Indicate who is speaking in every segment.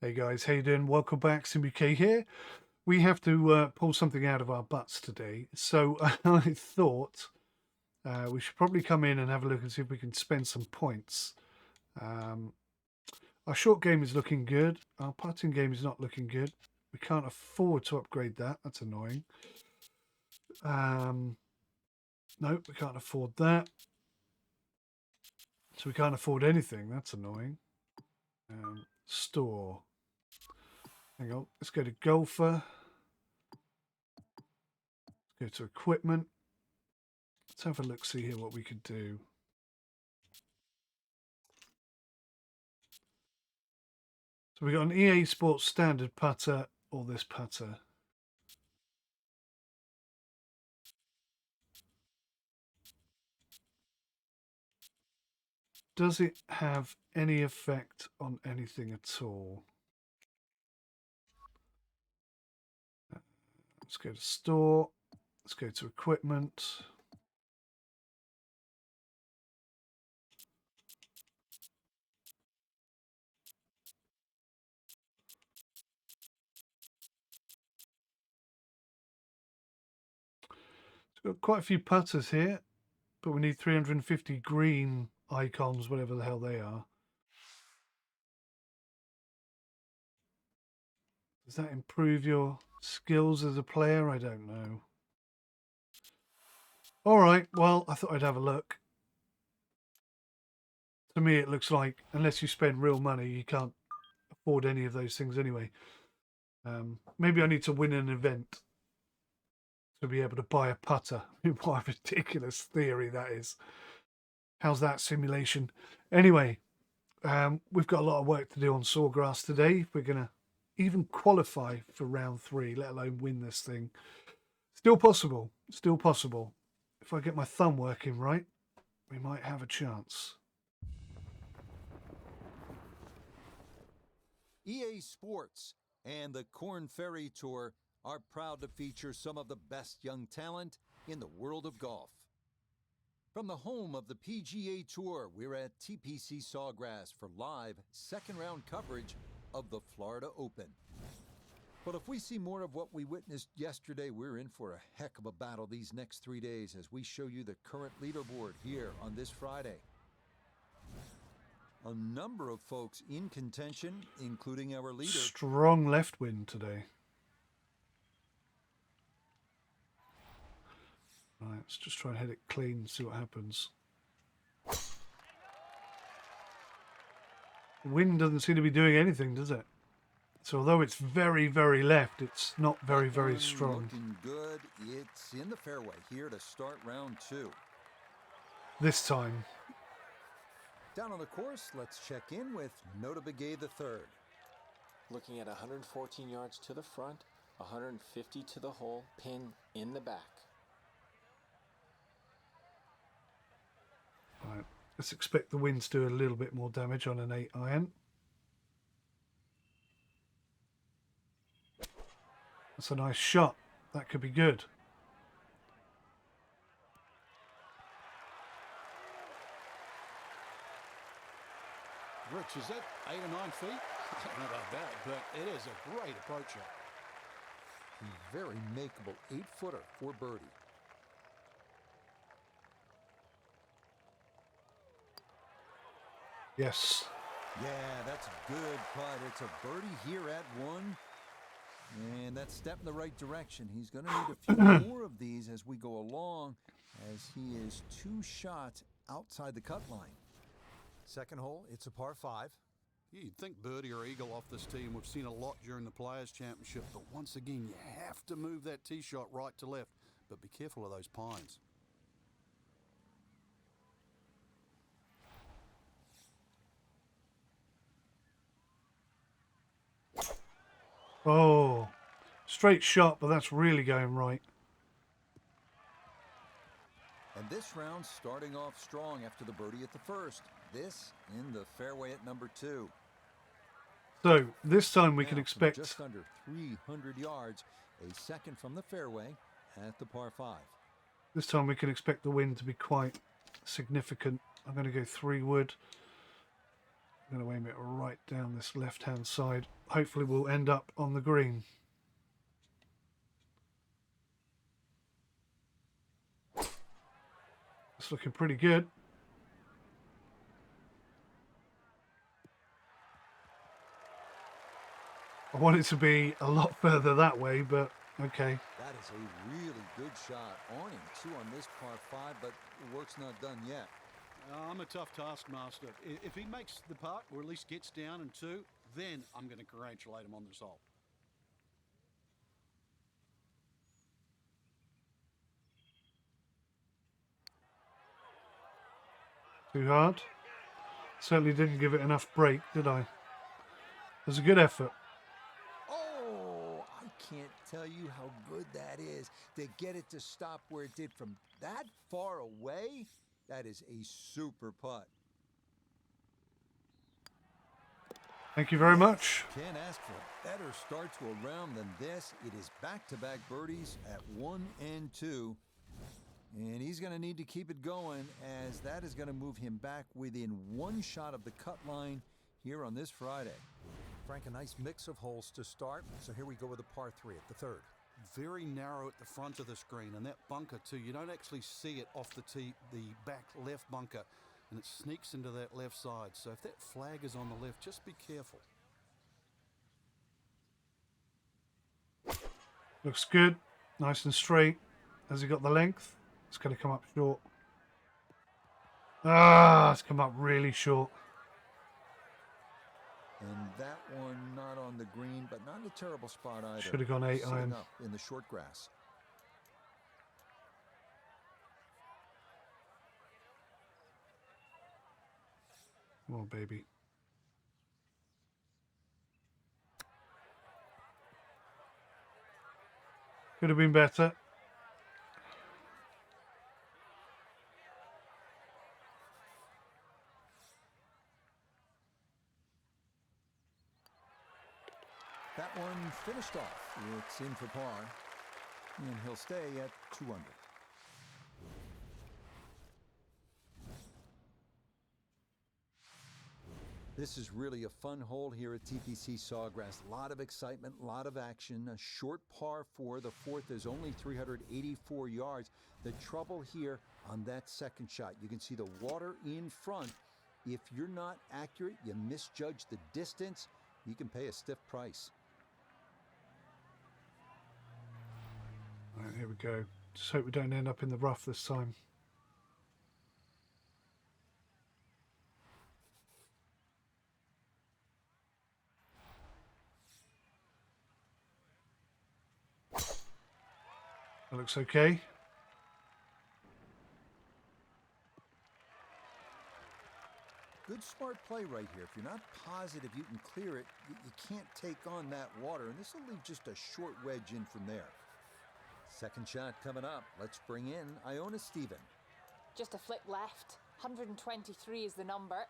Speaker 1: Hey guys, how you doing? Welcome back, 𝗤𝘂𝗃 here. We have to pull something out of our butts today, so I thought we should probably come in and have a look and see if we can spend some points. Our short game is looking good. Our putting game is not looking good. We can't afford to upgrade that. That's annoying. Nope, we can't afford that. So we can't afford anything. That's annoying. Store. Hang on. Let's go to golfer. Go to equipment. Let's have a look, see here what we could do. So we got an EA Sports Standard putter or this putter. Does it have any effect on anything at all? Let's go to store. Let's go to equipment. We've got quite a few putters here, but we need 350 green icons, whatever the hell they are. Does that improve your skills as a player? I don't know. All right, well, I thought I'd have a look. To me, it looks like unless you spend real money, you can't afford any of those things anyway. Maybe I need to win an event to be able to buy a putter. What a ridiculous theory that is. How's that simulation? Anyway, we've got a lot of work to do on Sawgrass today. We're going to even qualify for round 3, let alone win this thing. Still possible. Still possible. If I get my thumb working right, we might have a chance.
Speaker 2: EA Sports and the Korn Ferry Tour are proud to feature some of the best young talent in the world of golf. From the home of the PGA Tour, we're at TPC Sawgrass for live second-round coverage of the Florida Open. But if we see more of what we witnessed yesterday, we're in for a heck of a battle these next 3 days as we show you the current leaderboard here on this Friday. A number of folks in contention, including our leader.
Speaker 1: Strong left wind today. Right, let's just try and hit it clean and see what happens. The wind doesn't seem to be doing anything, does it? So although it's very, very left, it's not very, very strong.
Speaker 2: Looking good. It's in the fairway here to start round 2.
Speaker 1: This time.
Speaker 2: Down on the course, let's check in with 𝗦𝘂𝗍𝗄𝗏 �III.
Speaker 3: Looking at 114 yards to the front, 150 to the hole, pin in the back.
Speaker 1: Right, let's expect the wind to do a little bit more damage on an 8 iron. That's a nice shot. That could be good.
Speaker 4: Rich, is that 8 or 9 feet? I don't know about that, but it is a great approach shot.
Speaker 2: Very makeable 8-footer for birdie.
Speaker 1: Yes.
Speaker 2: Yeah, that's a good putt. It's a birdie here at 1. And that step in the right direction. He's going to need a few more of these as we go along, as he is 2 shots outside the cut line. Second hole, it's a par 5.
Speaker 4: You'd think birdie or eagle off this tee, and we've seen a lot during the Players' Championship, but once again, you have to move that tee shot right to left, but be careful of those pines.
Speaker 1: Oh, straight shot, but that's really going right.
Speaker 2: And this round starting off strong after the birdie at the first. This in the fairway at number 2.
Speaker 1: So this time we can
Speaker 2: Now,
Speaker 1: expect
Speaker 2: just under 300 yards, a second from the fairway at the par 5.
Speaker 1: This time we can expect the wind to be quite significant. I'm going to go 3 wood. I'm going to aim it right down this left-hand side. Hopefully we'll end up on the green. It's looking pretty good. I want it to be a lot further that way, but okay.
Speaker 2: That is a really good shot. On him, too, on this par 5, but the work's not done yet.
Speaker 4: I'm a tough taskmaster. If he makes the putt, or at least gets down in 2, then I'm going to congratulate him on this hole.
Speaker 1: Too hard. Certainly didn't give it enough break, did I? It was a good effort.
Speaker 2: Oh, I can't tell you how good that is. To get it to stop where it did from that far away, that is a super putt.
Speaker 1: Thank you very much.
Speaker 2: Can't ask for a better start to a round than this. It is back-to-back birdies at 1 and 2. And he's going to need to keep it going, as that is going to move him back within 1 shot of the cut line here on this Friday. Frank, a nice mix of holes to start. So here we go with a par 3 at the 3rd.
Speaker 4: Very narrow at the front of the screen, and that bunker too. You don't actually see it off the tee, the back left bunker, and it sneaks into that left side. So if that flag is on the left, just be careful.
Speaker 1: Looks good. Nice and straight. Has he got the length? It's going to come up short. Ah, it's come up really short.
Speaker 2: And that one not on the green, but not in a terrible spot either.
Speaker 1: Should have gone 8
Speaker 2: Sitting
Speaker 1: iron.
Speaker 2: up in the short grass.
Speaker 1: Come on, baby. Could have been better.
Speaker 2: That one finished off. It's in for par, and he'll stay at 2 under. This is really a fun hole here at TPC Sawgrass. A lot of excitement, a lot of action. A short par 4. The 4th is only 384 yards. The trouble here on that second shot, you can see the water in front. If you're not accurate, you misjudge the distance, you can pay a stiff price.
Speaker 1: All right, here we go. Just hope we don't end up in the rough this time. That looks okay.
Speaker 2: Good smart play right here. If you're not positive you can clear it, you can't take on that water, and this will leave just a short wedge in from there. Second shot coming up. Let's bring in 𝗦𝘂𝗍𝗍.
Speaker 5: Just a flip left. 123 is the number.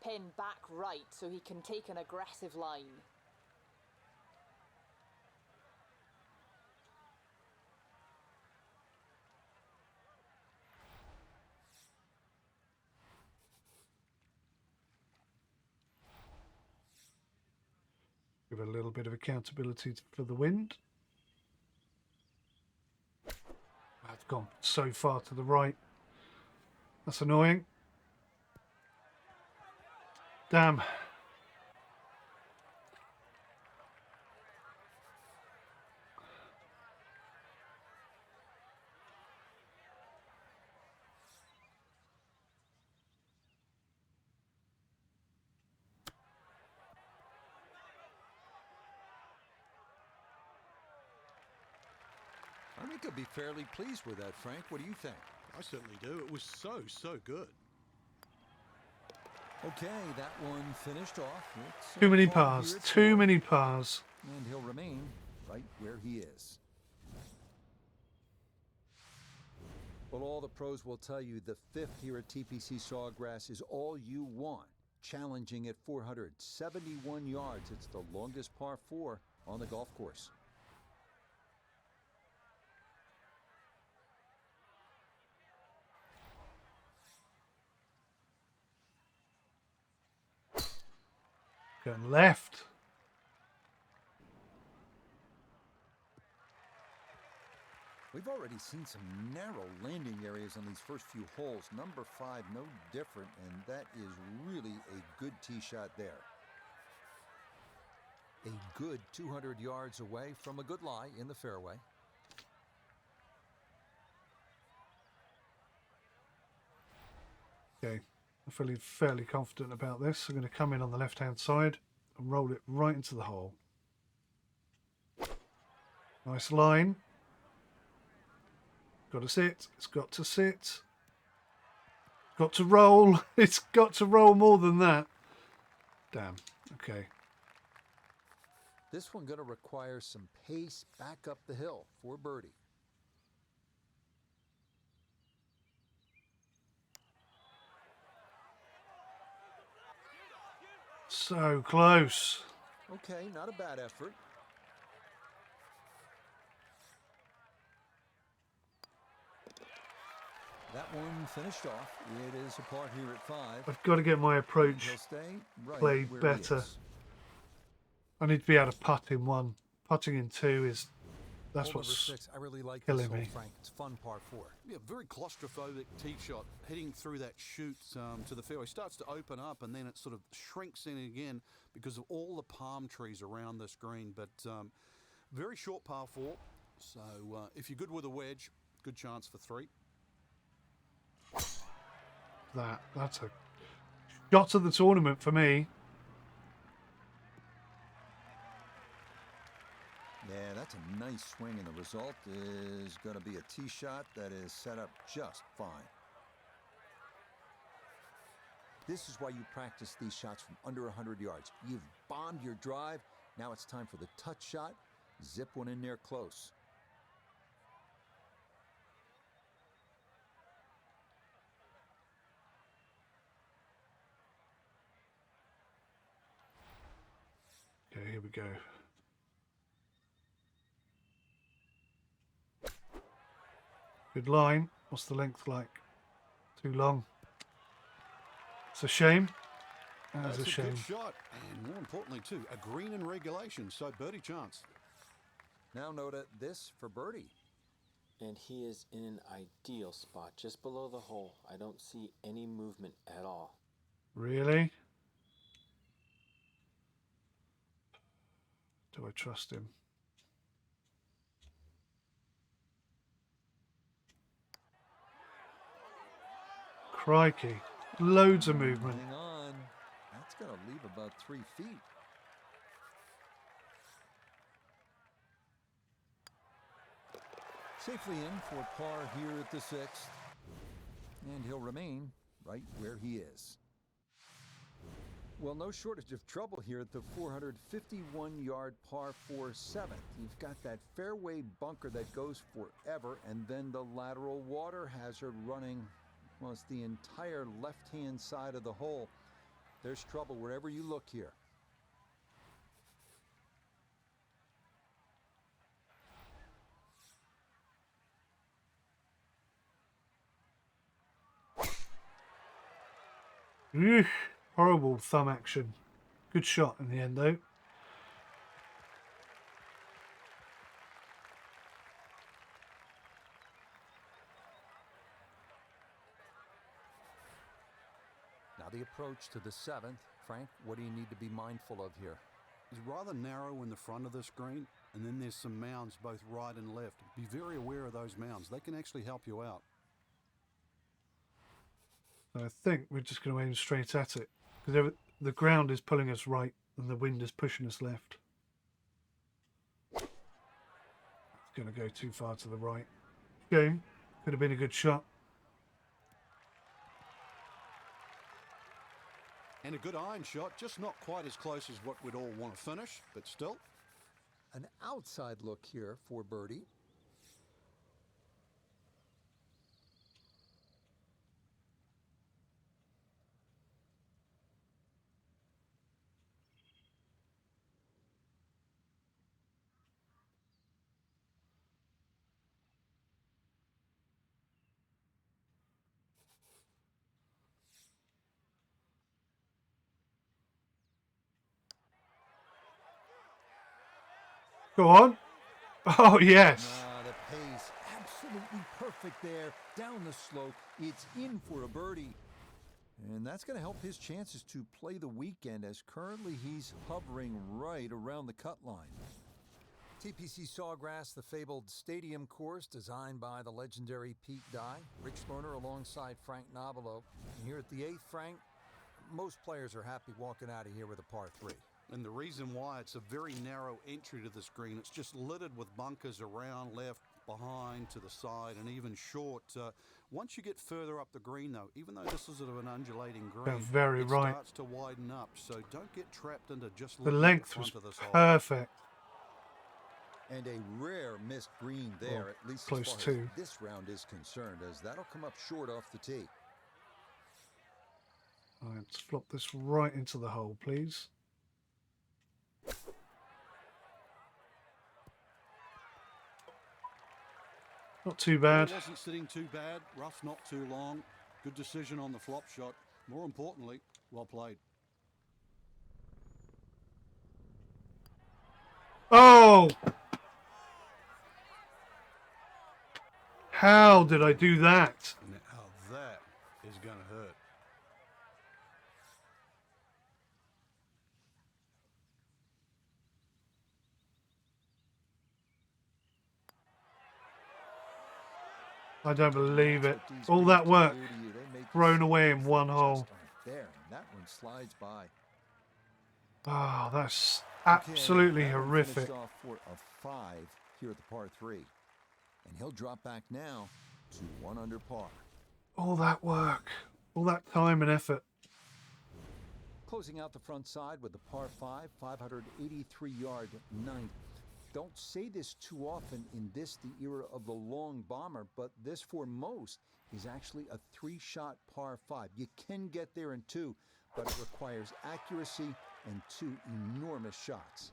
Speaker 5: Pin back right so he can take an aggressive line.
Speaker 1: Give a little bit of accountability for the wind. That's gone so far to the right. That's annoying. Damn.
Speaker 2: I think he'll be fairly pleased with that, Frank. What do you think?
Speaker 4: I certainly do. It was so good.
Speaker 2: Okay, that one finished off. It's
Speaker 1: Too many
Speaker 2: par
Speaker 1: pars.
Speaker 2: here at
Speaker 1: Too
Speaker 2: 4,
Speaker 1: many pars.
Speaker 2: and he'll remain right where he is. Well, all the pros will tell you the 5th here at TPC Sawgrass is all you want. Challenging at 471 yards. It's the longest par 4 on the golf course.
Speaker 1: Going left.
Speaker 2: We've already seen some narrow landing areas on these first few holes. Number 5, no different, and that is really a good tee shot there. A good 200 yards away from a good lie in the fairway.
Speaker 1: Okay, I'm feeling fairly confident about this. I'm going to come in on the left-hand side and roll it right into the hole. Nice line. Got to sit. It's got to sit. Got to roll. It's got to roll more than that. Damn. Okay.
Speaker 2: This one going to require some pace back up the hill for birdie.
Speaker 1: So close.
Speaker 2: Okay, not a bad effort. That one finished off. It is a par here at 5.
Speaker 1: I've got to get my approach
Speaker 2: He'll stay right
Speaker 1: played
Speaker 2: where he
Speaker 1: better.
Speaker 2: is.
Speaker 1: I need to be able to putt in 1. Putting in 2 is... That's
Speaker 4: Hole number
Speaker 1: what's
Speaker 4: 6, I really like
Speaker 1: killing
Speaker 4: this hole,
Speaker 1: me.
Speaker 4: Frank. It's fun par 4. Yeah, very claustrophobic tee shot, heading through that chute to the fairway. Starts to open up and then it sort of shrinks in again because of all the palm trees around this green. But very short par 4. So if you're good with a wedge, good chance for 3.
Speaker 1: That's a shot of the tournament for me.
Speaker 2: Yeah, that's a nice swing, and the result is going to be a tee shot that is set up just fine. This is why you practice these shots from under 100 yards. You've bombed your drive. Now it's time for the touch shot. Zip one in there close.
Speaker 1: Okay, here we go. Good line. What's the length like? Too long. It's a shame. That's a shame.
Speaker 4: Good shot, and more importantly too, a green in regulation, so birdie chance.
Speaker 2: Now note this for birdie.
Speaker 3: And he is in an ideal spot, just below the hole. I don't see any movement at all.
Speaker 1: Really? Do I trust him? Crikey. Loads of movement.
Speaker 2: Hang on. That's going to leave about 3 feet. Safely in for par here at the 6th. And he'll remain right where he is. Well, no shortage of trouble here at the 451-yard par 4 7th. You've got that fairway bunker that goes forever, and then the lateral water hazard running, well, it's the entire left-hand side of the hole. There's trouble wherever you look here.
Speaker 1: Eesh, horrible thumb action. Good shot in the end, though.
Speaker 2: Now the approach to the 7th. Frank, what do you need to be mindful of here?
Speaker 4: It's rather narrow in the front of this green, and then there's some mounds both right and left. Be very aware of those mounds. They can actually help you out.
Speaker 1: I think we're just going to aim straight at it. Because the ground is pulling us right and the wind is pushing us left. It's going to go too far to the right. Okay, could have been a good shot.
Speaker 4: And a good iron shot, just not quite as close as what we'd all want to finish, but still.
Speaker 2: An outside look here for birdie.
Speaker 1: Go on. Oh, yes.
Speaker 2: The pace, absolutely perfect there. Down the slope, it's in for a birdie. And that's going to help his chances to play the weekend, as currently he's hovering right around the cut line. TPC Sawgrass, the fabled stadium course designed by the legendary Pete Dye. Rich Lerner alongside Frank Nobilo. And here at the 8th, Frank, most players are happy walking out of here with a par 3.
Speaker 4: And the reason why, it's a very narrow entry to this green. It's just littered with bunkers around, left, behind, to the side, and even short. Once you get further up the green, though, even though this is sort of an undulating green,
Speaker 1: very
Speaker 4: it
Speaker 1: right.
Speaker 4: starts to widen up. So don't get trapped into just
Speaker 1: The
Speaker 4: looking
Speaker 1: length
Speaker 4: at the
Speaker 1: was
Speaker 4: front of this hole.
Speaker 1: perfect.
Speaker 2: And a rare missed green there, at least
Speaker 1: close
Speaker 2: as far
Speaker 1: to.
Speaker 2: as this round is concerned, as that'll come up short off the tee.
Speaker 1: All right, let's flop this right into the hole, please. Not too bad.
Speaker 4: It wasn't sitting too bad. Rough not too long. Good decision on the flop shot. More importantly, well played.
Speaker 1: Oh! How did I do that?
Speaker 4: Now that is going to hurt.
Speaker 1: I don't believe it. All that work thrown away in one hole.
Speaker 2: There, and that one slides by.
Speaker 1: Oh, that's absolutely
Speaker 2: Okay, that one
Speaker 1: horrific.
Speaker 2: finished off for a 5 here at the par 3. And he'll drop back now to 1 under par.
Speaker 1: All that work, all that time and effort.
Speaker 2: Closing out the front side with the par 5, 583-yard 9th. Don't say this too often in this, the era of the long bomber, but this for most is actually a 3-shot par 5. You can get there in 2, but it requires accuracy and 2 enormous shots.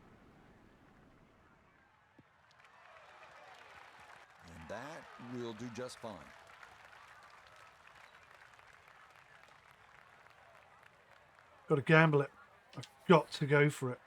Speaker 2: And that will do just fine.
Speaker 1: Got to gamble it. I've got to go for it.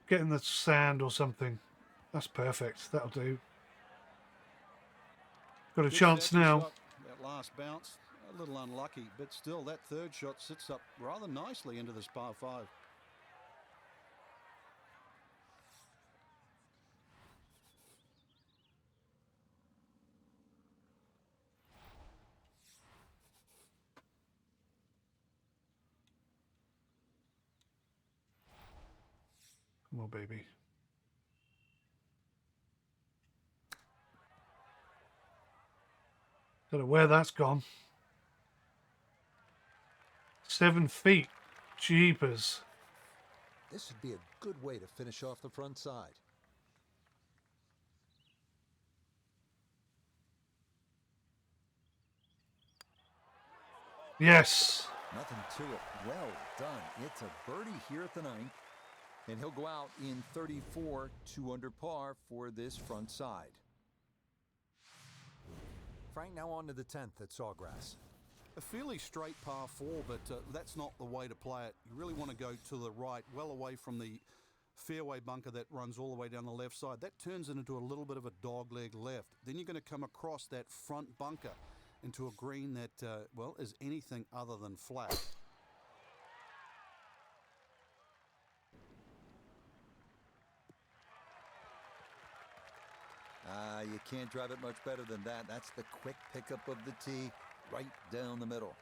Speaker 1: Getting the sand or something. That's perfect. That'll do. Got a
Speaker 4: Good
Speaker 1: chance
Speaker 4: second
Speaker 1: now.
Speaker 4: shot. That last bounce, a little unlucky, but still that third shot sits up rather nicely into this par 5.
Speaker 1: Come on, baby. Don't know where that's gone. 7 feet. Jeepers.
Speaker 2: This would be a good way to finish off the front side.
Speaker 1: Yes.
Speaker 2: Nothing to it. Well done. It's a birdie here at the 9th. And he'll go out in 34, 2 under par for this front side. Frank, now on to the 10th at Sawgrass.
Speaker 4: A fairly straight par 4, but that's not the way to play it. You really want to go to the right, well away from the fairway bunker that runs all the way down the left side. That turns it into a little bit of a dogleg left. Then you're going to come across that front bunker into a green that, well, is anything other than flat.
Speaker 2: You can't drive it much better than that. That's the quick pickup of the tee right down the middle.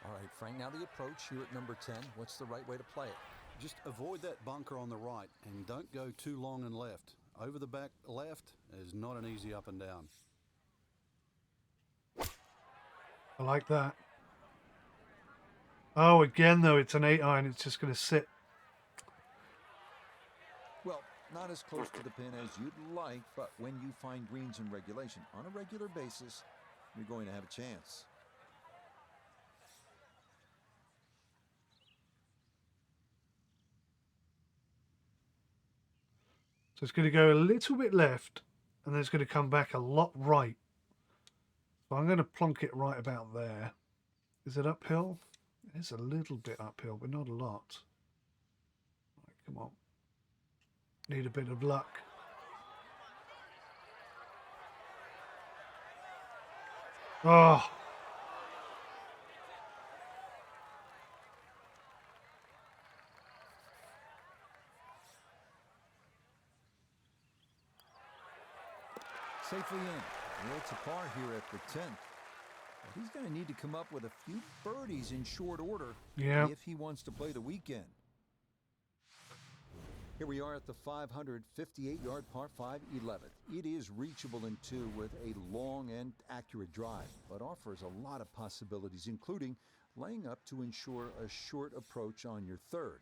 Speaker 2: All right, Frank, now the approach here at number 10. What's the right way to play it?
Speaker 4: Just avoid that bunker on the right and don't go too long and left. Over the back left is not an easy up and down.
Speaker 1: I like that. Oh, again, though, it's an 8-iron. It's just going to sit.
Speaker 2: Well, not as close to the pin as you'd like, but when you find greens in regulation on a regular basis, you're going to have a chance.
Speaker 1: So it's going to go a little bit left, and then it's going to come back a lot right. So I'm going to plonk it right about there. Is it uphill? It's a little bit uphill, but not a lot. Right, come on. Need a bit of luck. Oh.
Speaker 2: Safely in. Well, it's a par here at the 10th. But he's going to need to come up with a few birdies in short order if he wants to play the weekend. Here we are at the 558-yard par 5 11th. It is reachable in 2 with a long and accurate drive, but offers a lot of possibilities, including laying up to ensure a short approach on your 3rd.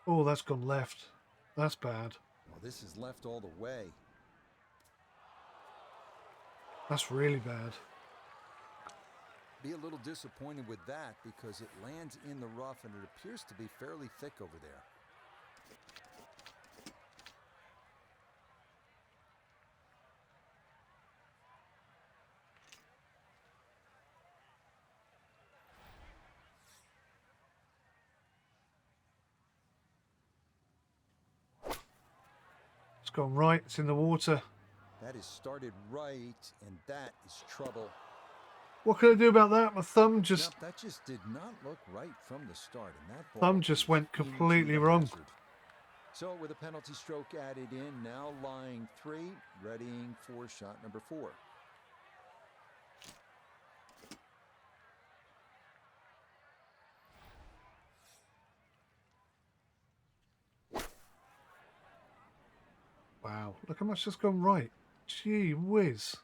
Speaker 1: Oh, that's gone left. That's bad.
Speaker 2: Well, this is left all the way.
Speaker 1: That's really bad.
Speaker 2: Be a little disappointed with that because it lands in the rough and it appears to be fairly thick over there.
Speaker 1: It's gone right. It's in the water.
Speaker 2: That is started right, and that is trouble.
Speaker 1: What can I do about that? My thumb just...
Speaker 2: Nope, that just did not look right from the start, and that ball
Speaker 1: Thumb just went completely wrong.
Speaker 2: So with a penalty stroke added in, now lying 3, readying for shot number 4.
Speaker 1: Wow, look how much has gone right. Gee whiz.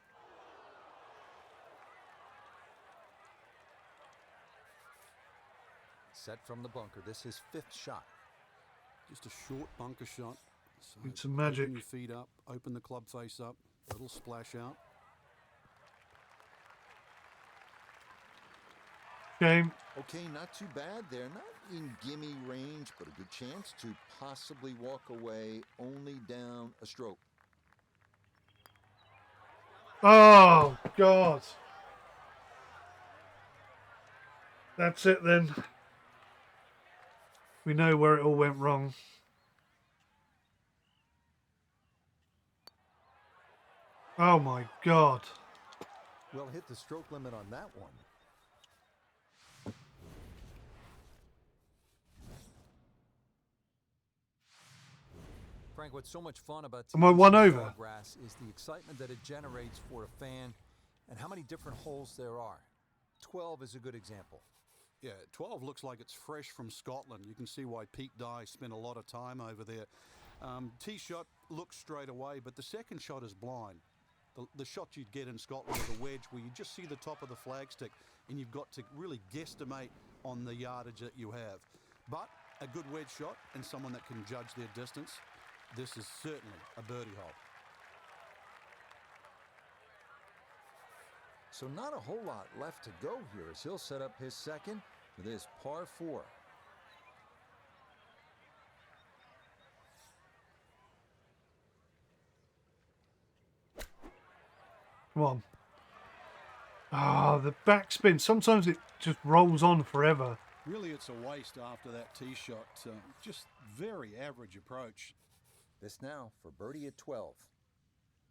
Speaker 2: Set from the bunker. This is 5th shot.
Speaker 4: Just a short bunker shot. So
Speaker 1: Need some magic.
Speaker 4: Open your feet up, open the club face up, little splash out.
Speaker 1: Game.
Speaker 2: Okay, not too bad there. Not in gimme range, but a good chance to possibly walk away only down a stroke.
Speaker 1: Oh, God. That's it then. We know where it all went wrong. Oh, my God.
Speaker 2: Well, hit the stroke limit on that one. Frank, what's so much fun about
Speaker 1: Am I one over?
Speaker 2: Sawgrass is the excitement that it generates for a fan and how many different holes there are. 12 is a good example.
Speaker 4: Yeah, 12 looks like it's fresh from Scotland. You can see why Pete Dye spent a lot of time over there. Tee shot looks straight away, but the second shot is blind. The shot you'd get in Scotland with a wedge where you just see the top of the flagstick and you've got to really guesstimate on the yardage that you have. But a good wedge shot and someone that can judge their distance, this is certainly a birdie hole.
Speaker 2: So not a whole lot left to go here as he'll set up his second for this par 4.
Speaker 1: Come on. Ah, the backspin. Sometimes it just rolls on forever.
Speaker 4: Really, it's a waste after that tee shot. Just very average approach.
Speaker 2: This now for birdie at 12.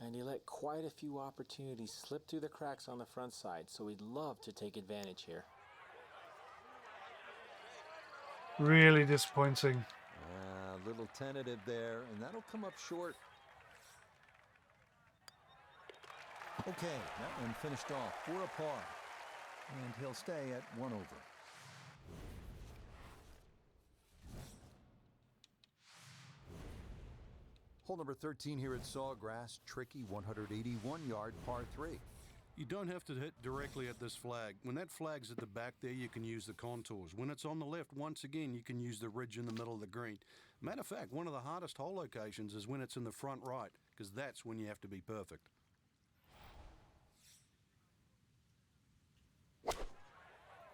Speaker 3: And he let quite a few opportunities slip through the cracks on the front side, so he'd love to take advantage here.
Speaker 1: Really disappointing.
Speaker 2: A little tentative there, and that'll come up short. Okay, that one finished off for a par, and he'll stay at 1 over. Hole number 13 here at Sawgrass, tricky 181-yard par 3.
Speaker 4: You don't have to hit directly at this flag. When that flag's at the back there, you can use the contours. When it's on the left, once again, you can use the ridge in the middle of the green. Matter of fact, one of the hardest hole locations is when it's in the front right, because that's when you have to be perfect.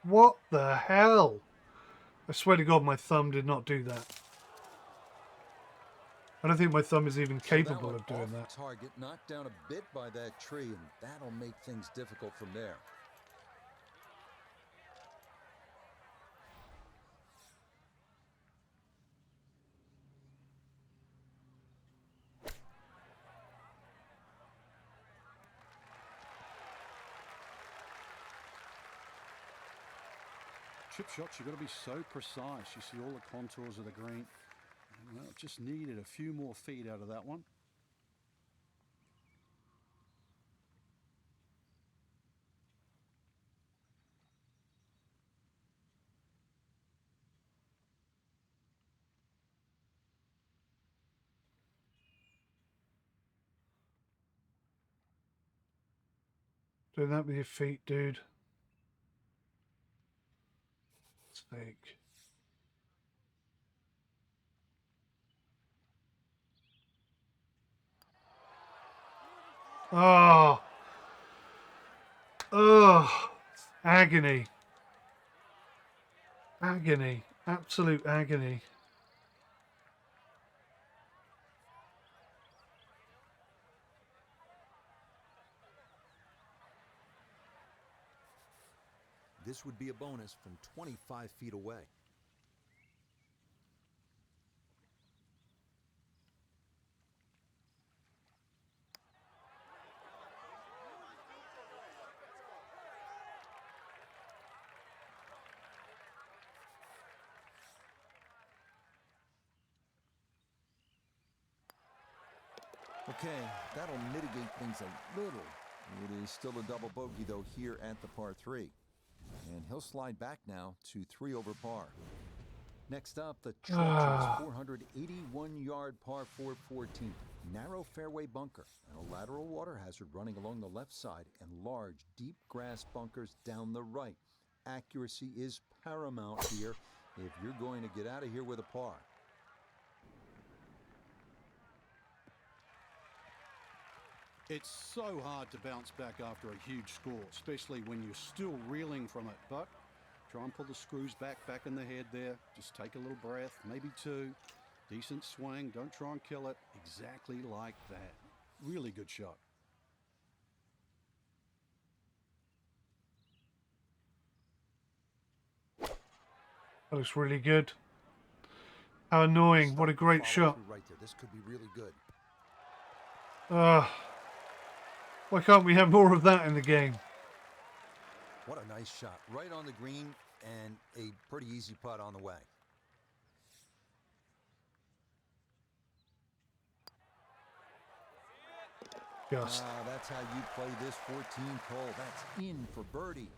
Speaker 1: What the hell? I swear to God, my thumb did not do that. I don't think my thumb is even capable of doing that.
Speaker 2: Target knocked down a bit by that tree, and that'll make things difficult from there.
Speaker 4: Chip shots, you've got to be so precise. You see all the contours of the green. And, well, just needed a few more feet out of that one.
Speaker 1: Doing that with your feet, dude. Snake. Oh. Oh. Agony. Agony. Absolute agony.
Speaker 2: This would be a bonus from 25 feet away. Okay, that'll mitigate things a little. It is still a double bogey, though, here at the par 3. And he'll slide back now to 3 over par. Next up, the treacherous 481-yard par 4 14th. Narrow fairway bunker and a lateral water hazard running along the left side and large, deep grass bunkers down the right. Accuracy is paramount here if you're going to get out of here with a par.
Speaker 4: It's so hard to bounce back after a huge score, especially when you're still reeling from it. But try and pull the screws back in the head there. Just take a little breath, maybe 2. Decent swing. Don't try and kill it. Exactly like that. Really good shot.
Speaker 1: That looks really good. How annoying. What a great shot.
Speaker 2: Right there. This could be really good.
Speaker 1: Why can't we have more of that in the game?
Speaker 2: What a nice shot. Right on the green and a pretty easy putt on the way.
Speaker 1: Just.
Speaker 2: That's how you play this 14th hole. That's in for birdie.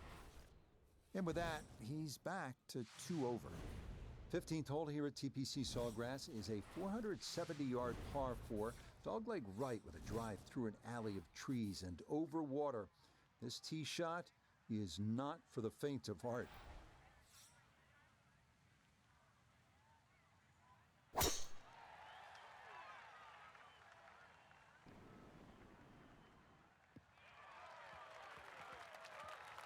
Speaker 2: And with that, he's back to 2 over. 15th hole here at TPC Sawgrass is a 470-yard par 4, dogleg right with a drive through an alley of trees and over water. This tee shot is not for the faint of heart.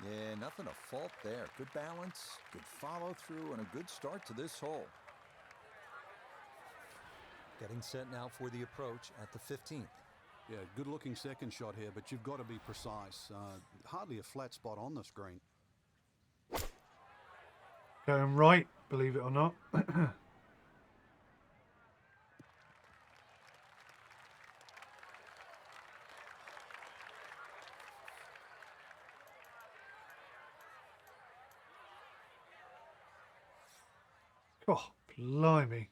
Speaker 2: Yeah, nothing to fault there. Good balance, good follow through, and a good start to this hole. Getting set now for the approach at the 15th.
Speaker 4: Yeah, good looking second shot here, but you've got to be precise. Hardly a flat spot on this green.
Speaker 1: Going right, believe it or not. Oh, blimey.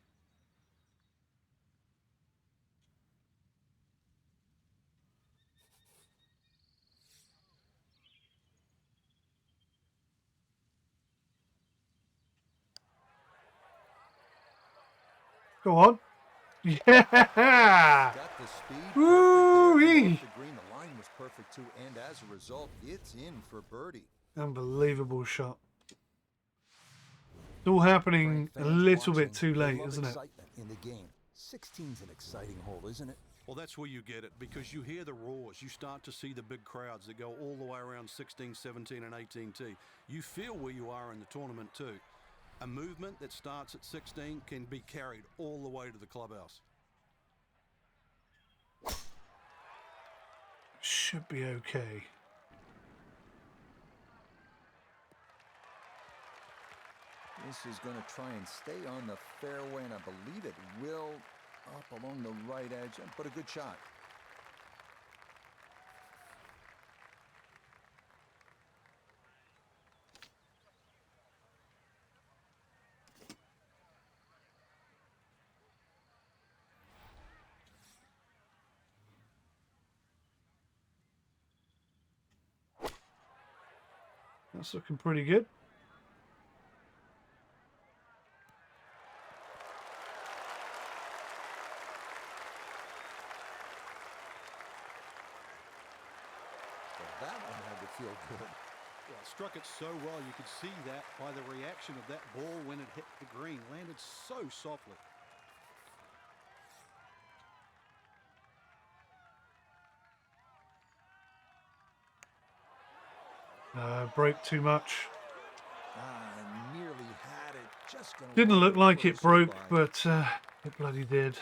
Speaker 1: Go on. Yeah!
Speaker 2: Got the speed.
Speaker 1: Woo-wee!
Speaker 2: The green, the line was perfect too, and as a result, it's in for birdie.
Speaker 1: Unbelievable shot. It's all happening a little bit too late, isn't it?
Speaker 2: Excitement in the game. 16's an exciting hole, isn't it?
Speaker 4: Well, that's where you get it, because you hear the roars. You start to see the big crowds that go all the way around 16, 17, and 18T. You feel where you are in the tournament too. A movement that starts at 16 can be carried all the way to the clubhouse.
Speaker 1: Should be okay.
Speaker 2: This is going to try and stay on the fairway, and I believe it will, up along the right edge, but a good shot.
Speaker 1: That's looking pretty good.
Speaker 2: That one had to feel good.
Speaker 4: Well, it struck it so well, you could see that by the reaction of that ball when it hit the green. Landed so softly.
Speaker 1: Broke too much.
Speaker 2: Nearly had it. Just gonna
Speaker 1: Didn't look like it
Speaker 2: closer
Speaker 1: broke,
Speaker 2: by.
Speaker 1: but it bloody did.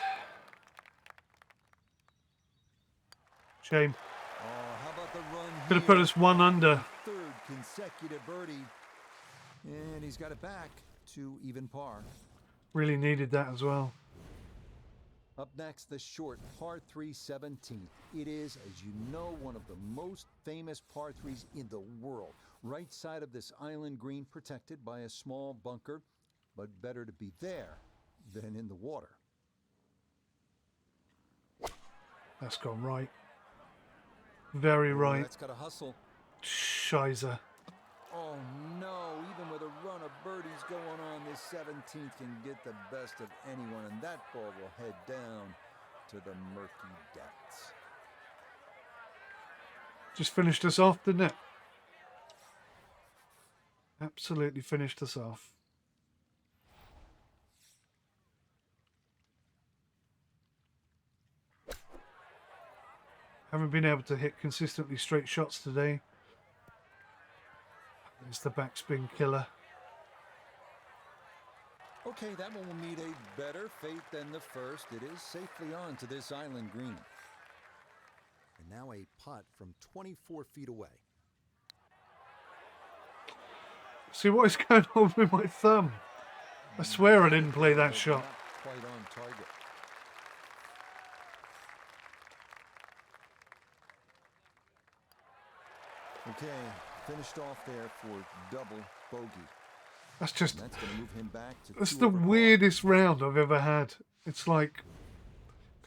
Speaker 1: Shame.
Speaker 2: Oh, how about the run
Speaker 1: Could have put
Speaker 2: here?
Speaker 1: us one under.
Speaker 2: Third consecutive birdie. And he's got it back to even par.
Speaker 1: Really needed that as well.
Speaker 2: Up next, the short par 3 17th. It is, as you know, one of the most famous par 3s in the world. Right side of this island green, protected by a small bunker, but better to be there than in the water.
Speaker 1: That's gone right. Very right.
Speaker 2: That's got a hustle.
Speaker 1: Shiza.
Speaker 2: Oh no, even with a run of birdies going on, this 17th can get the best of anyone, and that ball will head down to the murky depths.
Speaker 1: Just finished us off, didn't it? Absolutely finished us off. Haven't been able to hit consistently straight shots today. It's the backspin killer.
Speaker 2: Okay, that one will meet a better fate than the first. It is safely on to this island green. And now a putt from 24 feet away.
Speaker 1: See what is going on with my thumb? I swear I didn't play that shot.
Speaker 2: Not quite on target. Okay, finished off there for double bogey.
Speaker 1: That's just...
Speaker 2: And that's going to move him back to
Speaker 1: That's
Speaker 2: 2
Speaker 1: the
Speaker 2: over par.
Speaker 1: weirdest round I've ever had. It's like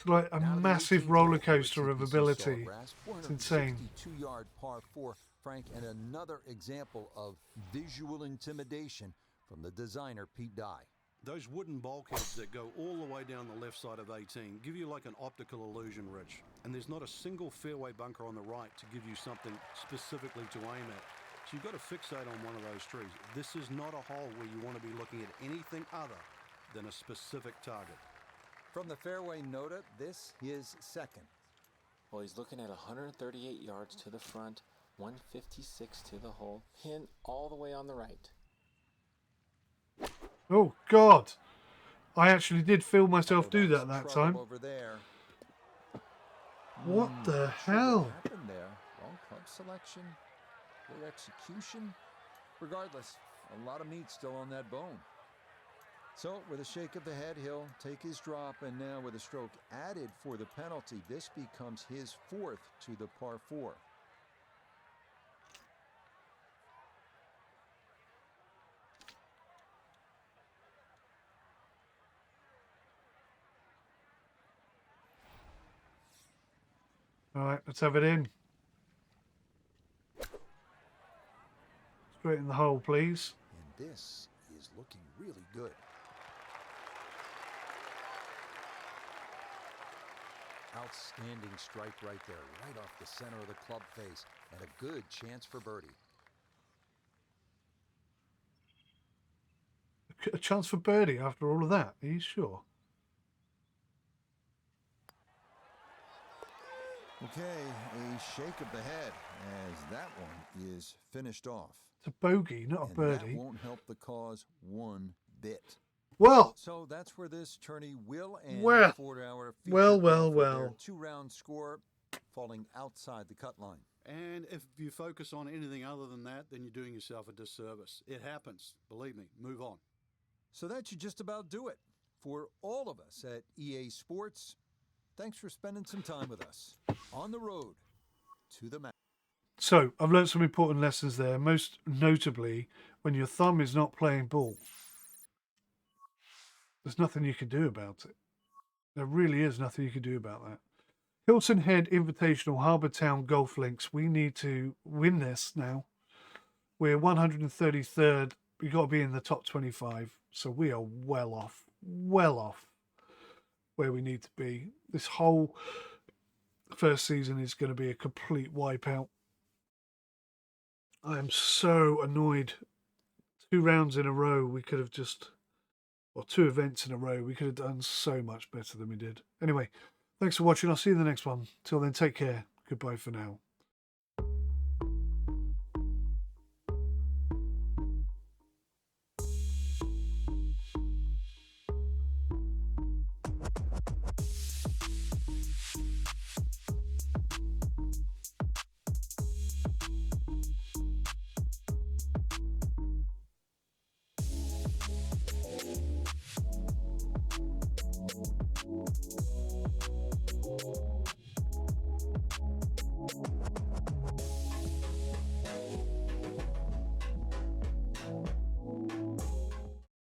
Speaker 1: a
Speaker 2: Now the
Speaker 1: massive
Speaker 2: 18th
Speaker 1: roller
Speaker 2: hole for
Speaker 1: coaster of
Speaker 2: TPC
Speaker 1: ability.
Speaker 2: Sawgrass,
Speaker 1: It's insane.
Speaker 2: 462-yard par 4, Frank, and another example of visual intimidation from the designer Pete Dye.
Speaker 4: Those wooden bulkheads that go all the way down the left side of 18 give you like an optical illusion, Rich. And there's not a single fairway bunker on the right to give you something specifically to aim at. So you've got to fixate on one of those trees. This is not a hole where you want to be looking at anything other than a specific target.
Speaker 2: From the fairway nota, this is second.
Speaker 3: Well, he's looking at 138 yards to the front, 156 to the hole, pin all the way on the right.
Speaker 1: Oh, God. I actually did feel myself do
Speaker 2: That's
Speaker 1: that
Speaker 2: trouble
Speaker 1: time.
Speaker 2: over there.
Speaker 1: What the
Speaker 2: Not sure
Speaker 1: hell?
Speaker 2: What happened there? Wrong club selection, poor execution. Regardless, a lot of meat still on that bone. So, with a shake of the head, he'll take his drop, and now with a stroke added for the penalty, this becomes his 4th to the par 4.
Speaker 1: All right, let's have it in. Straight in the hole, please.
Speaker 2: And this is looking really good. Outstanding strike right there, right off the center of the club face, and a good chance for birdie.
Speaker 1: A chance for birdie after all of that. Are you sure?
Speaker 2: Okay, a shake of the head as that one is finished off.
Speaker 1: It's a bogey, not a
Speaker 2: And
Speaker 1: birdie.
Speaker 2: that won't help the cause one bit.
Speaker 1: Well,
Speaker 2: So that's where this tourney will end.
Speaker 1: Well,
Speaker 2: 4-hour
Speaker 1: well,
Speaker 2: feature
Speaker 1: well,
Speaker 2: golf with their
Speaker 1: well.
Speaker 2: 2-round score falling outside the cut line.
Speaker 4: And if you focus on anything other than that, then you're doing yourself a disservice. It happens. Believe me. Move on.
Speaker 2: So that should just about do it. For all of us at EA Sports, thanks for spending some time with us on the road to the match.
Speaker 1: so I've learned some important lessons there, most notably when your thumb is not playing ball. There's nothing you can do about it. There really is nothing you can do about that. Hilton Head Invitational Harbour Town Golf Links. We need to win this now. We're 133rd. We've got to be in the top 25. So we are well off where we need to be. This whole first season is going to be a complete wipeout. I am so annoyed. 2 rounds in a row, we could have just, or 2 events in a row, we could have done so much better than we did. Anyway, thanks for watching. I'll see you in the next one. Till then, take care. Goodbye for now.